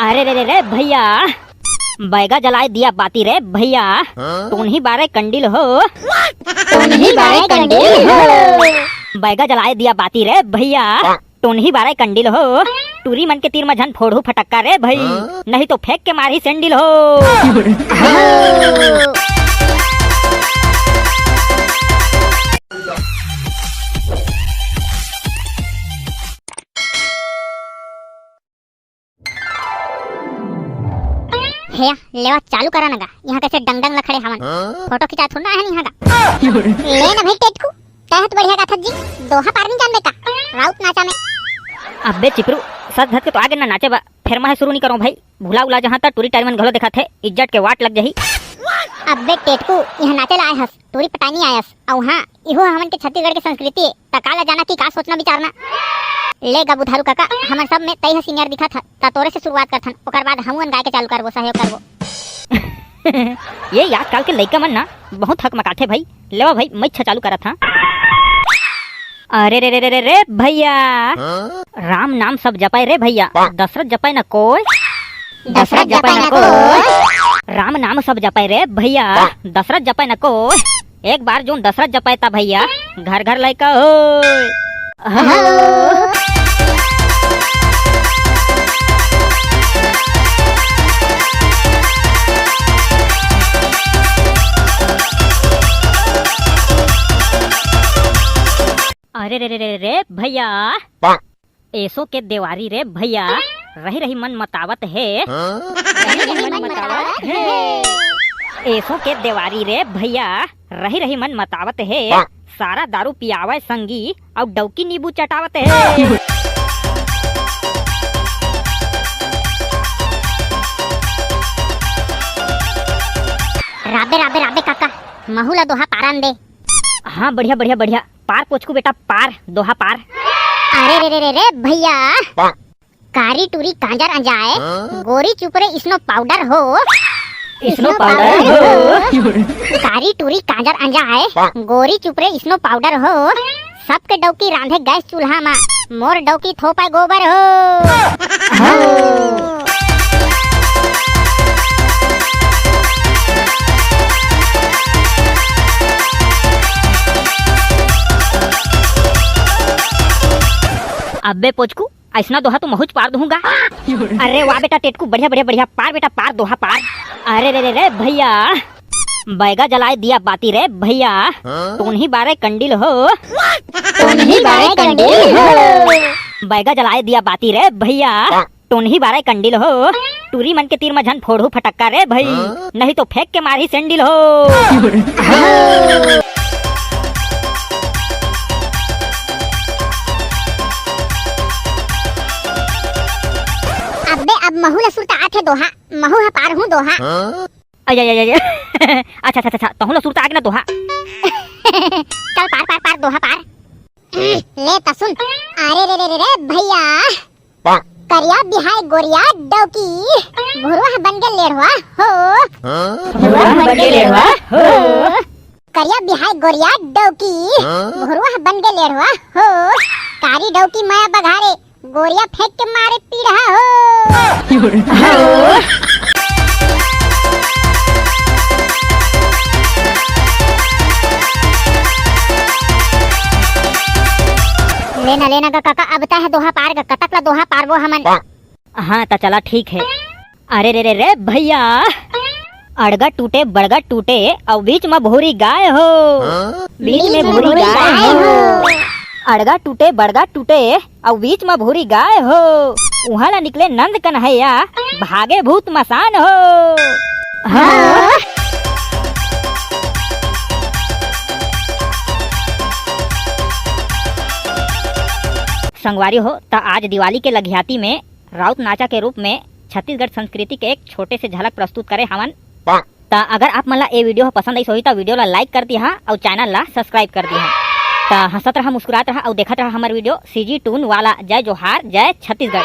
अरे रे रे रे भैया, बैगा जलाए दिया बाती रे भैया, तुन्ही बारे कंडील हो, तुन्ही बारे कंडील हो। बैगा जलाए दिया बाती रे भैया, तुन्ही बारे कंडील हो, टूरी मन के तीर में झन फोड़ू फटक्का रे भाई, नहीं तो फेंक के मारी सेंडिल हो। भैया लेवा चालू करा नगा, यहाँ कैसे डंग डंग लखड़े हवन, फोटो खिंचा थोड़ा है यहाँ का। ले ना भाई टेटकू, तहत बढ़िया गाथत जी, दोहा पार नहीं जान बेटा, राउत नाचा में। अबे चिपरू, सच धत के तो आगे ना नाचे बा, फिर मैं शुरू नहीं करूँ भाई, भूला उला जहाँ तक टूरी टाइमन घलो देखा थे, इज्जत के वाट लग जाही। अबे टेटकू, यहाँ नाचे ला आए हस, टूरी पटानी आयस, और हाँ इहो हमन के छत्तीसगढ़ के संस्कृति है, तकाला जाना की का सोचना विचारना। ले गा बुधारू काका, हमन सब में तई सीनियर दिखा था, ता तोरे से शुरुआत करथन, ओकर बाद हमन गाय के चालू करबो, सहयोग करबो। ये याद काल के लइका मन ना बहुत हक मकाथे भाई, लेवा भाई मैं चालू करा था। अरे रे रे रे रे रे भैया, राम नाम सब जपाए रे भैया, दशरथ जपाए न कोई, दशरथ जपाए न कोई, राम नाम सब जपाए रे भैया, दशरथ जपाए न कोई, एक बार जो दशरथ जपाए ता भैया, घर घर लइका हो। अरे रे रे रे रे भैया, ऐसो के देवारी रे भैया, रही रही मन मतावत है, ऐसो के देवारी रे भैया, रही रही मन मतावत है, सारा दारू पियावे संगी और डौकी नींबू चटावत है। राबे राबे राबे काका, महुला दोहा पारन दे। हाँ बढ़िया बढ़िया बढ़िया, पार पोचकू बेटा, पार दोहा पार। अरे रे रे रे रे भैया, कारी टूरी कांजर अंजाए, गोरी चुपरे स्नो पाउडर हो, स्नो पाउडर हो, कारी टूरी कांजर अंजाए, गोरी चुपरे स्नो पाउडर हो, सबके डौकी रांधे गैस चूल्हा मा, मोर डौकी थोपा गोबर हो। अबे पोचकू, ऐसना दोहा तो महुच पार दूंगा। अरे वाह बेटा टेटकू, बढ़िया बढ़िया बढ़िया, पार बेटा पार दोहा पार। अरे रे रे रे भैया, बैगा जलाए दिया बाती रे भैया, तुन्ही बारे कंडील हो, तुन्ही बारे कंडील हो, बैगा जलाए दिया बाती रे भैया, तुन्ही बारे कंडील हो, टूरी मन के तीर में झन फोड़ू फटक्का रे भाई, नहीं तो फेंक के मारी सेंडिल हो। अब महू लसुर ता आथे दोहा, महू हा पार हूँ दोहा। अय अच्छा अच्छा अच्छा, तहु लसुर ता आगे ना दोहा। चल पार पार पार दोहा पार। ले ता सुन, अरे रे रे रे रे भैया, करिया बिहाय गोरिया डौकी, भुरवा बन के लेढ़वा हो, भुरवा बन के लेढ़वा हो, करिया बिहाय गोरिया डौकी, भुरवा बन के लेढ़वा हो, कारी डौकी माया बघारे, गोरिया फेंक के मारे पीढ़ा हो। लेना लेना का काका, अब ता है दोहा पार का, कतक ला दोहा पार वो हमन। हाँ ता चला ठीक है। अरे रे रे रे भैया, अड़गा टूटे बड़गा टूटे और बीच में भूरी गाय हो, बीच में भूरी गाय हो, अड़गा टूटे बड़गा टूटे और बीच में भूरी गाय हो, वहाँ ला निकले नंद कन्हैया, भागे भूत मसान हो। हाँ। संगवारी हो, ता आज दिवाली के लघियाती में राउत नाचा के रूप में छत्तीसगढ़ संस्कृति के एक छोटे से झलक प्रस्तुत करे हमन। ता अगर आप मन ला ये वीडियो पसंद आई होही ता वीडियो ला लाइक कर दिहा और चैनल ला सब्सक्राइब कर दिहा। ता हंसत रहा, मुस्कुरात रहा और देखत रहा हमार वीडियो। सीजी टून वाला। जय जोहार, जय छत्तीसगढ़।